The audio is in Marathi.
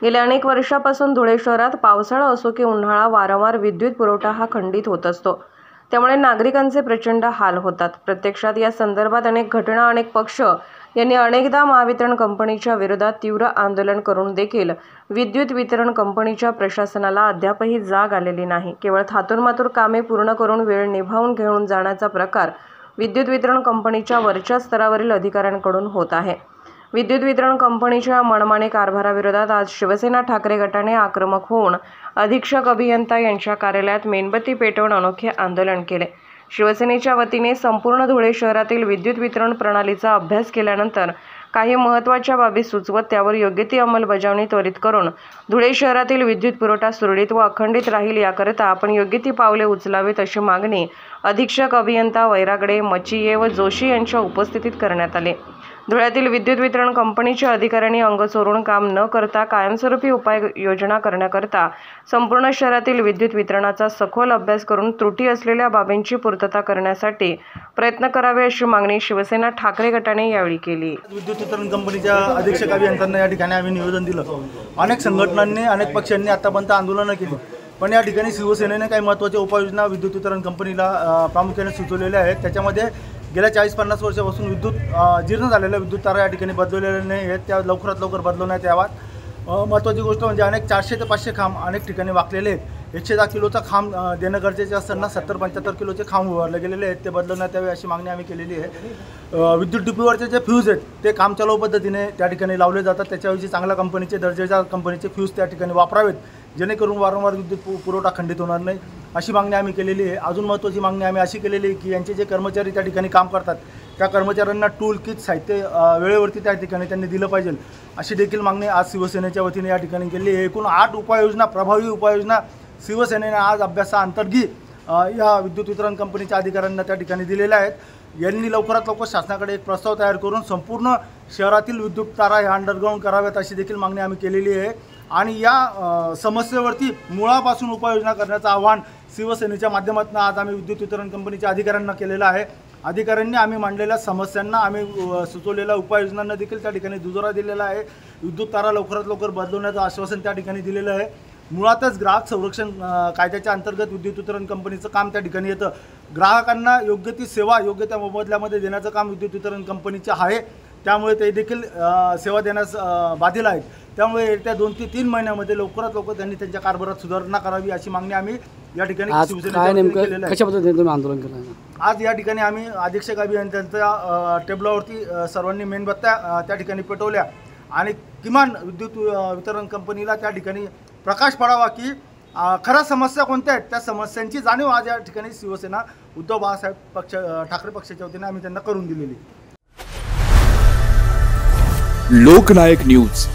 गेल्या अनेक वर्षापासून धुळे शहरात पावसाळा असो की उन्हाळा वारंवार विद्युत पुरवठा हा खंडित होत असतो। त्यामुळे नागरिकांचे प्रचंड हाल होतात। प्रत्यक्षात या संदर्भात अनेक घटना अनेक पक्ष यांनी अनेकदा महावितरण कंपनीच्या विरोधात तीव्र आंदोलन करून देखील विद्युत वितरण कंपनीच्या प्रशासनाला अद्यापही जाग आलेली नाही। केवळ थातूरमातूर कामे पूर्ण करून वेळ निभावून घेऊन जाण्याचा प्रकार विद्युत वितरण कंपनीच्या वरच्या स्तरावरील अधिकाऱ्यांकडून होत आहे। विद्युत वितरण कंपनीच्या मनमानी कारभाराविरोधात आज शिवसेना ठाकरे गटाने आक्रमक होऊन अधीक्षक अभियंता यांच्या कार्यालयात मेणबत्ती पेटवून अनोखे आंदोलन केले। शिवसेनेच्या वतीने संपूर्ण धुळे शहरातील विद्युत वितरण प्रणालीचा अभ्यास केल्यानंतर काही महत्त्वाच्या बाबी सुचवत त्यावर योग्य ती अंमलबजावणी त्वरित करून धुळे शहरातील विद्युत पुरवठा सुरळीत व अखंडित राहील याकरिता आपण योग्य ती पावले उचलावीत अशी मागणी अधीक्षक अभियंता वैरागडे, मचिये व जोशी यांच्या उपस्थितीत करण्यात आली। धुळ्यातील विद्युत वितरण कंपनीच्या अधिकाऱ्यांनी अंग चोरून काम न करता कायमस्वरूपी उपाययोजना करण्याकरता संपूर्ण शहरातील विद्युत वितरणाचा सखोल अभ्यास करून त्रुटी असलेल्या बाबींची पूर्तता करण्यासाठी प्रयत्न करावे अशी मागणी शिवसेना ठाकरे गटाने यावेळी केली। विद्युत वितरण कंपनीच्या अधीक्षक अभियंत्यांना या ठिकाणी आम्ही निवेदन दिलं। अनेक संघटनांनी अनेक पक्षांनी आतापर्यंत आंदोलनं केली, पण या ठिकाणी शिवसेनेने काही महत्त्वाच्या उपाययोजना विद्युत वितरण कंपनीला प्रामुख्याने सुचवलेल्या आहेत। त्याच्यामध्ये गेल्या 40-50 वर्षापासून विद्युत जीर्ण झालेल्या विद्युत तारा या ठिकाणी बदललेल्या नाही आहेत, त्या लवकरात लवकर बदलवण्यात याव्यात। महत्त्वाची गोष्ट म्हणजे अनेक 400 ते 500 खांब अनेक ठिकाणी वाकलेले आहेत। 110 किलोचा खांब देणं गरजेचे असताना 70-75 किलोचे खांब उभारले गेलेले आहेत, ते बदलण्यात यावे अशी मागणी आम्ही केलेली आहे। विद्युत डिपोवरचे जे फ्यूज आहेत ते काम चालू पद्धतीने त्या ठिकाणी लावले जातात, त्याच्याऐवजी चांगल्या कंपनीचे दर्जेच्या कंपनीचे फ्यूज त्या ठिकाणी वापरावेत, जेणेकरून वारंवार विद्युत पुरवठा खंडित होणार नाही अशी मागणी आम्ही केलेली आहे। अजून महत्त्वाची मागणी आम्ही अशी केलेली आहे की यांचे जे कर्मचारी त्या ठिकाणी काम करतात त्या कर्मचाऱ्यांना टूल किट साहित्य वेळेवरती त्या ठिकाणी त्यांनी दिलं पाहिजे अशी देखील मागणी आज शिवसेनेच्या वतीने या ठिकाणी केली आहे। एकूण 8 उपाययोजना, प्रभावी उपाययोजना शिवसेनेने आज अभ्यासाअंतर्गत या विद्युत वितरण कंपनीच्या अधिकाऱ्यांना त्या ठिकाणी दिलेल्या आहेत। यांनी लवकरात लवकर शासनाकडे एक प्रस्ताव तयार करून संपूर्ण शहरातील विद्युत तारा ह्या अंडरग्राऊंड कराव्यात अशी देखील मागणी आम्ही केलेली आहे। आणि या समस्येवरती मुळापासून उपाययोजना करण्याचं आव्हान शिवसेनेच्या माध्यमातून आज आम्ही विद्युत वितरण कंपनीच्या अधिकाऱ्यांना केलेलं आहे। अधिकाऱ्यांनी आम्ही मांडलेल्या समस्यांना, आम्ही सुचवलेल्या उपाययोजनांना देखील त्या ठिकाणी दुजोरा दिलेला आहे। विद्युत तारा लवकरात लवकर बदलवण्याचं आश्वासन त्या ठिकाणी दिलेलं आहे। मुळातच ग्राहक संरक्षण कायद्याच्या अंतर्गत विद्युत वितरण कंपनीचं काम त्या ठिकाणी येतं। ग्राहकांना योग्य ती सेवा योग्य त्या मोबदल्यामध्ये देण्याचं काम विद्युत वितरण कंपनीचं आहे, त्यामुळे ते देखील सेवा देण्यास बाधिल आहेत। त्यामुळे येत्या 2 ते 3 महिन्यामध्ये लवकरात लवकर त्यांनी त्यांच्या कारभारात सुधारणा करावी अशी मागणी आम्ही या ठिकाणी शिवसेनेच्या आंदोलन केलं। आज या ठिकाणी आम्ही अधीक्षक अभियंत्यांच्या टेबलावरती सर्वांनी मेणबत्त्या त्या ठिकाणी पेटवल्या आणि किमान विद्युत वितरण कंपनीला त्या ठिकाणी प्रकाश पडावा की खऱ्या समस्या कोणत्या आहेत, त्या समस्यांची जाणीव आज या ठिकाणी शिवसेना उद्धव बाळासाहेब ठाकरे पक्षाच्या वतीने आम्ही त्यांना करून दिलेली। लोकनायक न्यूज